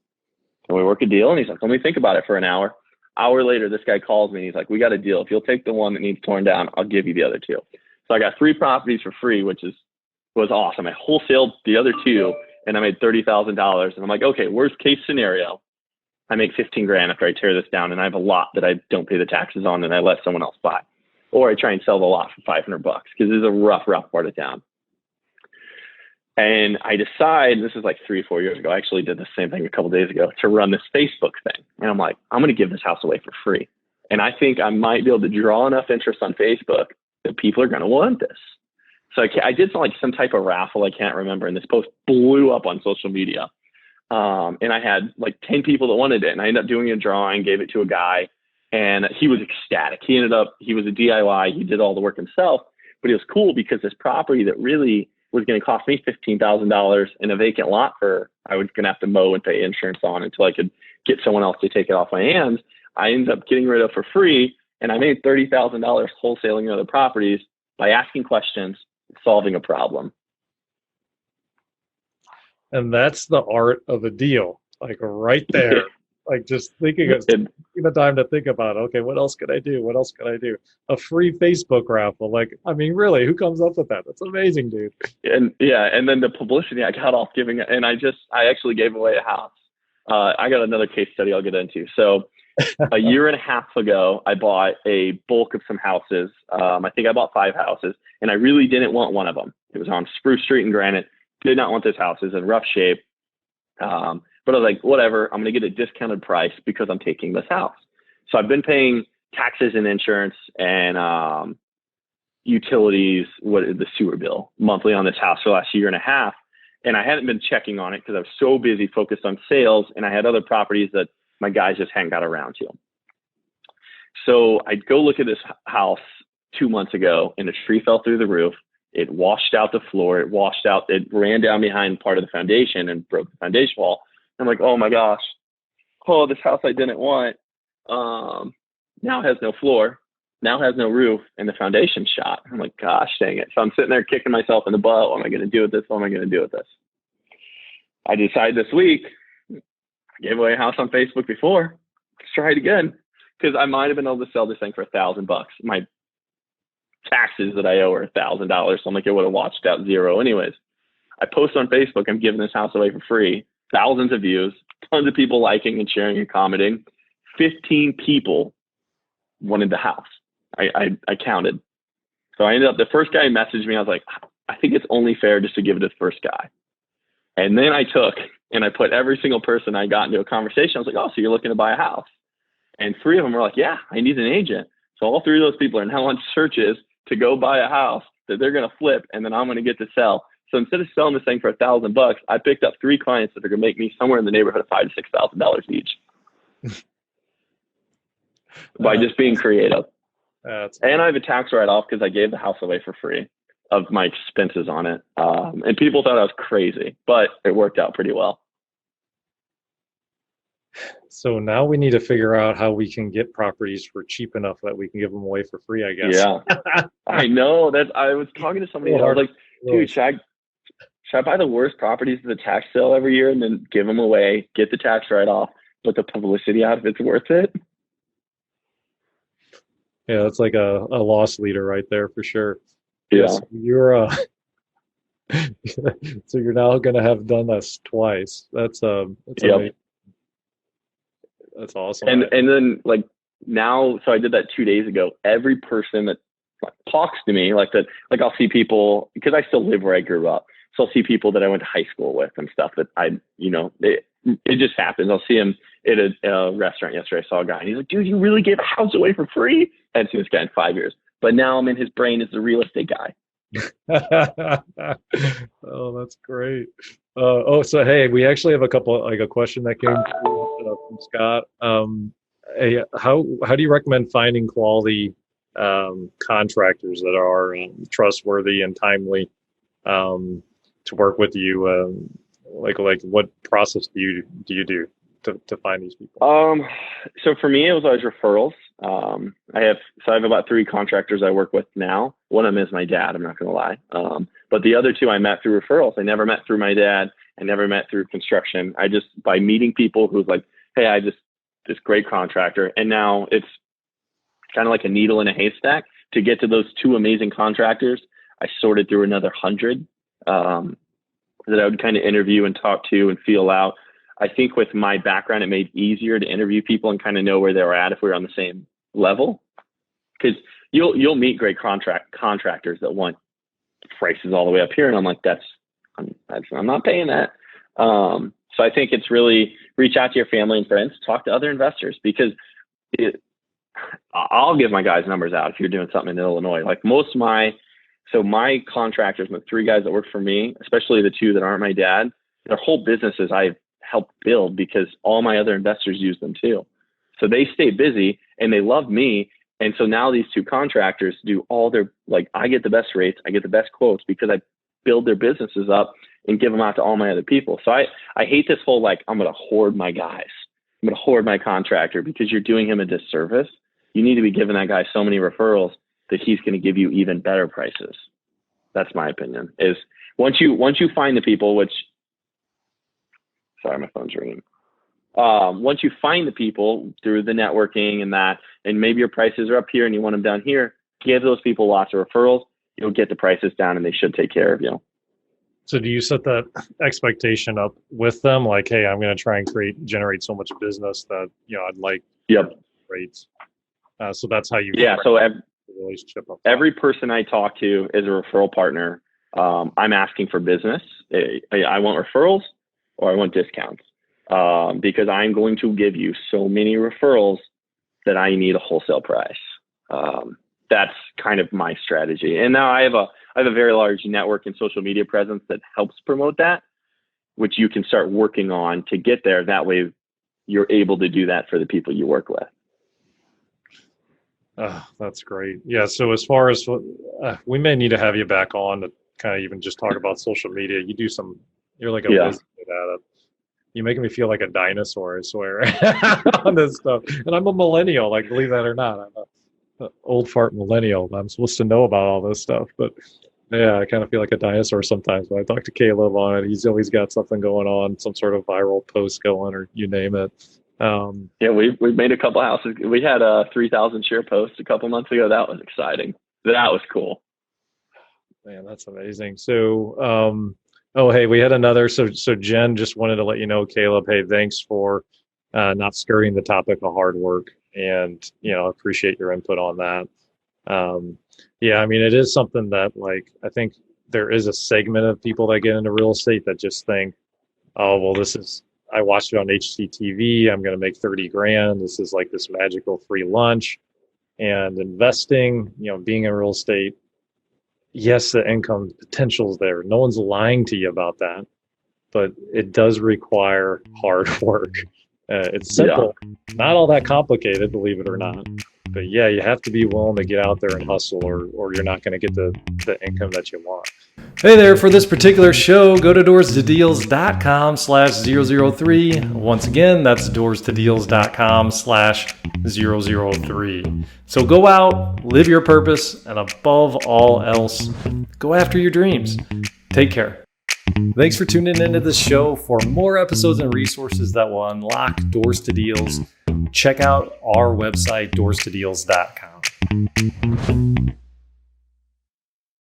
And we work a deal. And he's like, let me think about it for an hour. Hour later, this guy calls me and he's like, we got a deal. If you'll take the one that needs torn down, I'll give you the other two. So I got 3 properties for free, which was awesome. I wholesaled the other 2 and I made $30,000. And I'm like, okay, worst case scenario, I make 15 grand after I tear this down and I have a lot that I don't pay the taxes on and I let someone else buy. Or I try and sell the lot for $500 because this is a rough part of town. And I decide, this is like 3 or 4 years ago, I actually did the same thing a couple of days ago, to run this Facebook thing. And I'm like, I'm going to give this house away for free. And I think I might be able to draw enough interest on Facebook that people are going to want this. So I did some type of raffle, I can't remember. And this post blew up on social media. And I had like 10 people that wanted it. And I ended up doing a drawing, gave it to a guy. And he was ecstatic. He was a DIY. He did all the work himself. But it was cool because this property that really was going to cost me $15,000 in a vacant lot I was going to have to mow and pay insurance on until I could get someone else to take it off my hands. I ended up getting rid of for free. And I made $30,000 wholesaling other properties by asking questions, solving a problem. And that's the art of a deal, like right there. Like just taking the time to think about, okay, what else could I do? What else could I do? A free Facebook raffle. Like, I mean, really, who comes up with that? That's amazing, dude. And then the publicity I got off giving it, and I actually gave away a house. I got another case study I'll get into. So a year and a half ago, I bought a bulk of some houses. I think I bought 5 houses, and I really didn't want one of them. It was on Spruce Street in Granite. Did not want this house. It was in rough shape. But I was like, whatever, I'm going to get a discounted price because I'm taking this house. So I've been paying taxes and insurance and utilities, the sewer bill monthly on this house for the last year and a half. And I hadn't been checking on it because I was so busy focused on sales, and I had other properties that my guys just hadn't got around to. So I'd go look at this house 2 months ago, and a tree fell through the roof. It washed out the floor. It ran down behind part of the foundation and broke the foundation wall. I'm like, oh my gosh, this house I didn't want now has no floor, now has no roof, and the foundation's shot. I'm like, gosh, dang it. So I'm sitting there kicking myself in the butt. What am I going to do with this? What am I going to do with this? I decided this week, I gave away a house on Facebook before. Let's try it again, because I might have been able to sell this thing for $1,000. My taxes that I owe are $1,000. So I'm like, it would have watched out zero anyways. I post on Facebook, I'm giving this house away for free. Thousands of views, tons of people liking and sharing and commenting. 15 people wanted the house. I counted. So I ended up, the first guy messaged me. I was like, I think it's only fair just to give it to the first guy. And then I put every single person I got into a conversation. I was like, oh, so you're looking to buy a house? And 3 of them were like, yeah, I need an agent. So all 3 of those people are now on searches to go buy a house that they're going to flip, and then I'm going to get to sell. So instead of selling this thing for $1,000, I picked up 3 clients that are going to make me somewhere in the neighborhood of $5,000 to $6,000 each by just being creative. And I have a tax write-off because I gave the house away for free of my expenses on it. And people thought I was crazy, but it worked out pretty well. So now we need to figure out how we can get properties for cheap enough that we can give them away for free, I guess. Yeah, I know that. I was talking to somebody and I was like, dude, should I buy the worst properties at the tax sale every year and then give them away, get the tax write-off, but the publicity out of it's worth it? Yeah, that's like a loss leader right there for sure. Yeah. Yes, you're so you're now going to have done this twice. That's yep. That's awesome. And then like now, so I did that 2 days ago. Every person that talks to me like that, like I'll see people because I still live where I grew up. So I'll see people that I went to high school with and stuff that it just happens. I'll see him at a restaurant yesterday. I saw a guy and he's like, dude, you really gave a house away for free? I hadn't seen this guy in 5 years, but now I'm in his brain as the real estate guy. Oh, that's great. So hey, we actually have a question that came from Scott. Hey, how do you recommend finding quality contractors that are trustworthy and timely to work with you? Like what process do you do to find these people? So for me, it was always referrals. I have about 3 contractors I work with now. One of them is my dad. I'm not going to lie. But the other 2 I met through referrals. I never met through my dad. I never met through construction. I just, by meeting people who's like, hey, this great contractor. And now it's kind of like a needle in a haystack to get to those 2 amazing contractors. I sorted through another 100 that I would kind of interview and talk to and feel out. I think with my background, it made it easier to interview people and kind of know where they were at if we were on the same level. Because you'll meet great contractors that want prices all the way up here, and I'm like, I'm not paying that. So I think it's really reach out to your family and friends, talk to other investors, because I'll give my guys' numbers out if you're doing something in Illinois. Like my contractors, the 3 guys that work for me, especially the 2 that aren't my dad, their whole businesses I've helped build because all my other investors use them too. So they stay busy and they love me. And so now these 2 contractors do all their, like, I get the best rates, I get the best quotes because I build their businesses up and give them out to all my other people. So I hate this whole, like, I'm going to hoard my guys. I'm going to hoard my contractor, because you're doing him a disservice. You need to be giving that guy so many referrals that he's going to give you even better prices. That's my opinion. Is once you find the people, which, sorry, my phone's ringing. Once you find the people through the networking and that, and maybe your prices are up here and you want them down here, give those people lots of referrals. You'll get the prices down and they should take care of you. So do you set that expectation up with them? Like, hey, I'm going to try and generate so much business that, I'd like rates. So that's how you so the relationship up. Every person I talk to is a referral partner. I'm asking for business. I want referrals or I want discounts, because I'm going to give you so many referrals that I need a wholesale price. That's kind of my strategy. And now I have a very large network and social media presence that helps promote that, which you can start working on to get there. That way you're able to do that for the people you work with. That's great. Yeah. So as far as we may need to have you back on to kind of even just talk about social media. You're like a wizard at it. You're making me feel like a dinosaur, I swear, on this stuff. And I'm a millennial, like, believe that or not. I'm an old fart millennial. I'm supposed to know about all this stuff. But yeah, I kind of feel like a dinosaur sometimes. When I talk to Caleb on it, he's always got something going on, some sort of viral post going, or you name it. We've made a couple houses. We had a 3,000 share post a couple months ago. That was exciting. That was cool. Man, that's amazing. So, hey, we had another. So Jen just wanted to let you know, Caleb, hey, thanks for not skirting the topic of hard work, and appreciate your input on that. I mean, it is something that, like, I think there is a segment of people that get into real estate that just think, oh, well, I watched it on HGTV. I'm going to make 30 grand. This is like this magical free lunch. And investing, being in real estate, yes, the income potential is there. No one's lying to you about that, but it does require hard work. It's simple, not all that complicated, believe it or not. But yeah, you have to be willing to get out there and hustle, or you're not going to get the income that you want. Hey there, for this particular show, go to doorstodeals.com/003. Once again, that's doorstodeals.com/003. So go out, live your purpose, and above all else, go after your dreams. Take care. Thanks for tuning into this show. For more episodes and resources that will unlock Doors to Deals, check out our website, doorstodeals.com.